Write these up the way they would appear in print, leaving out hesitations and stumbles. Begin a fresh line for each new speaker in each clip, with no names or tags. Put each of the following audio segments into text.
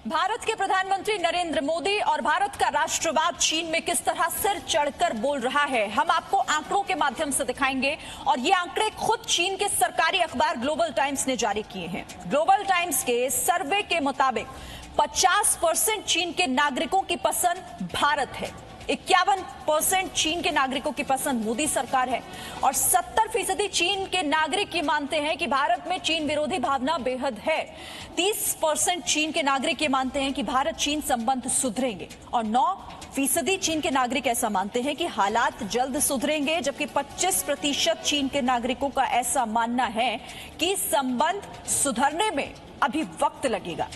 भारत के प्रधानमंत्री नरेंद्र मोदी और भारत का राष्ट्रवाद चीन में किस तरह सिर चढ़कर बोल रहा है, हम आपको आंकड़ों के माध्यम से दिखाएंगे। और ये आंकड़े खुद चीन के सरकारी अखबार ग्लोबल टाइम्स ने जारी किए हैं। ग्लोबल टाइम्स के सर्वे के मुताबिक 50% चीन के नागरिकों की पसंद भारत है, 51% चीन के नागरिकों की पसंद मोदी सरकार है और 70% चीन के नागरिक ये मानते हैं कि भारत में चीन विरोधी भावना बेहद है। 30% चीन के नागरिक ये मानते हैं कि भारत चीन संबंध सुधरेंगे और 9% चीन के नागरिक ऐसा मानते हैं कि हालात जल्द सुधरेंगे, जबकि 25% चीन के नागरिकों का ऐसा मानना है कि संबंध सुधरने में अभी वक्त लगेगा।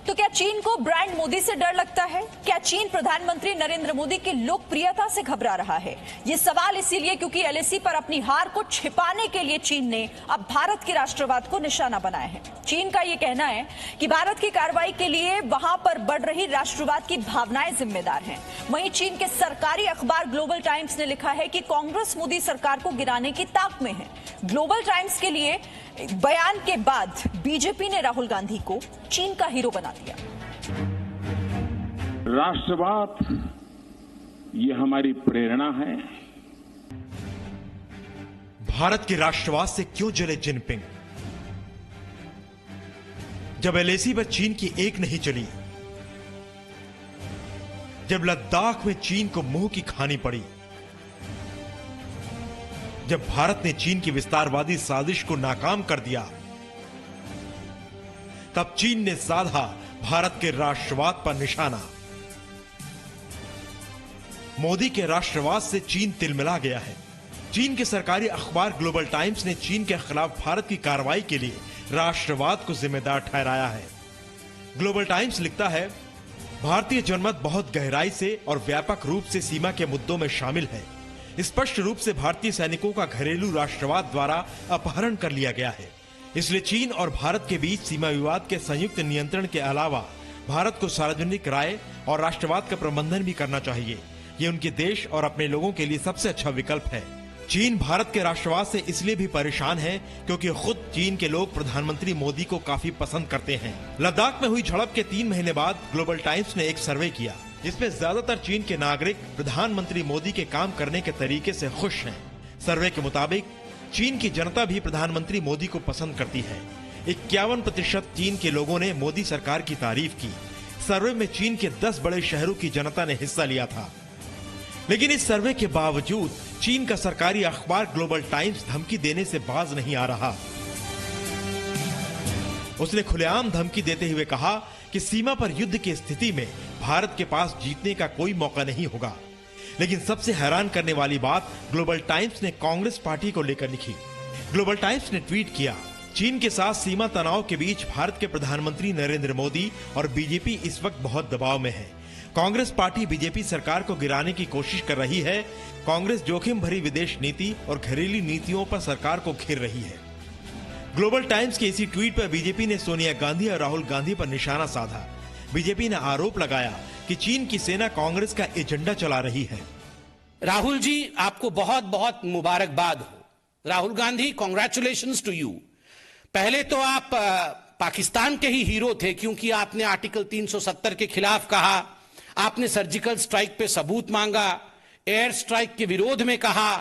तो क्या चीन को ब्रांड मोदी से डर लगता है? क्या चीन प्रधानमंत्री नरेंद्र मोदी की लोकप्रियता से घबरा रहा है? ये सवाल इसीलिए क्योंकि एलएसी पर अपनी हार को छिपाने के लिए चीन ने अब भारत के राष्ट्रवाद को निशाना बनाया है। चीन का ये कहना है कि भारत की कार्रवाई के लिए वहां पर बढ़ रही राष्ट्रवाद की भावनाएं जिम्मेदार हैं। वहीं चीन के सरकारी अखबार ग्लोबल टाइम्स ने लिखा है कि कांग्रेस मोदी सरकार को गिराने की ताक में है। ग्लोबल टाइम्स के लिए बयान के बाद बीजेपी ने राहुल गांधी को चीन का हीरो बना दिया।
राष्ट्रवाद ये हमारी प्रेरणा है।
भारत के राष्ट्रवाद से क्यों जले जिनपिंग? जब एलएसी पर चीन की एक नहीं चली, जब लद्दाख में चीन को मुंह की खानी पड़ी, जब भारत ने चीन की विस्तारवादी साजिश को नाकाम कर दिया, तब चीन ने साधा भारत के राष्ट्रवाद पर निशाना। मोदी के राष्ट्रवाद से चीन तिलमिला गया है। चीन के सरकारी अखबार ग्लोबल टाइम्स ने चीन के खिलाफ भारत की कार्रवाई के लिए राष्ट्रवाद को जिम्मेदार ठहराया है। ग्लोबल टाइम्स लिखता है, भारतीय जनमत बहुत गहराई से और व्यापक रूप से सीमा के मुद्दों में शामिल है। स्पष्ट रूप से भारतीय सैनिकों का घरेलू राष्ट्रवाद द्वारा अपहरण कर लिया गया है। इसलिए चीन और भारत के बीच सीमा विवाद के संयुक्त नियंत्रण के अलावा भारत को सार्वजनिक राय और राष्ट्रवाद का प्रबंधन भी करना चाहिए। ये उनके देश और अपने लोगों के लिए सबसे अच्छा विकल्प है। चीन भारत के राष्ट्रवाद से इसलिए भी परेशान है क्योंकि खुद चीन के लोग प्रधानमंत्री मोदी को काफी पसंद करते हैं। लद्दाख में हुई झड़प के 3 महीने बाद ग्लोबल टाइम्स ने एक सर्वे किया, जिसमें ज्यादातर चीन के नागरिक प्रधानमंत्री मोदी के काम करने के तरीके से खुश हैं। सर्वे के मुताबिक चीन की जनता भी प्रधानमंत्री मोदी को पसंद करती है। 51% चीन के लोगों ने मोदी सरकार की तारीफ की। सर्वे में चीन के 10 बड़े शहरों की जनता ने हिस्सा लिया था। लेकिन इस सर्वे के बावजूद चीन का सरकारी अखबार ग्लोबल टाइम्स धमकी देने से बाज नहीं आ रहा। उसने खुलेआम धमकी देते हुए कहा कि सीमा पर युद्ध की स्थिति में भारत के पास जीतने का कोई मौका नहीं होगा। लेकिन सबसे हैरान करने वाली बात ग्लोबल टाइम्स ने कांग्रेस पार्टी को लेकर लिखी। ग्लोबल टाइम्स ने ट्वीट किया, चीन के साथ सीमा तनाव के बीच भारत के प्रधानमंत्री नरेंद्र मोदी और बीजेपी इस वक्त बहुत दबाव में है। कांग्रेस पार्टी बीजेपी सरकार को गिराने की कोशिश कर रही है। कांग्रेस जोखिम भरी विदेश नीति और घरेलू नीतियों पर सरकार को घेर रही है। ग्लोबल टाइम्स के इसी ट्वीट पर बीजेपी ने सोनिया गांधी और राहुल गांधी पर निशाना साधा। बीजेपी ने आरोप लगाया कि चीन की सेना कांग्रेस का एजेंडा चला रही है।
राहुल जी, आपको बहुत बहुत मुबारकबाद हो। Rahul Gandhi, congratulations to you. पहले तो आप पाकिस्तान के ही हीरो थे, क्योंकि आपने आर्टिकल 370 के खिलाफ कहा, आपने सर्जिकल स्ट्राइक पे सबूत मांगा, एयर स्ट्राइक के विरोध में कहा,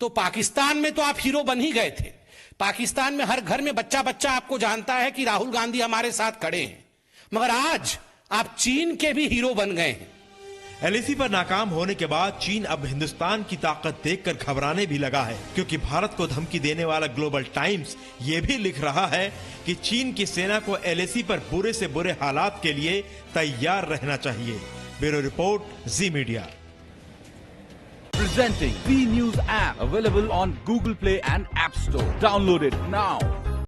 तो पाकिस्तान में तो आप हीरो बन ही गए थे। पाकिस्तान में हर घर में बच्चा बच्चा आपको जानता है कि राहुल गांधी हमारे साथ खड़े हैं। मगर आज आप चीन के भी हीरो बन गए हैं।
एलएसी पर नाकाम होने के बाद चीन अब हिंदुस्तान की ताकत देखकर घबराने भी लगा है, क्योंकि भारत को धमकी देने वाला ग्लोबल टाइम्स ये भी लिख रहा है कि चीन की सेना को एलएसी पर बुरे से बुरे हालात के लिए तैयार रहना चाहिए। Bureau report, ji media.
Presenting V News app, available on Google Play and App Store. Download it now.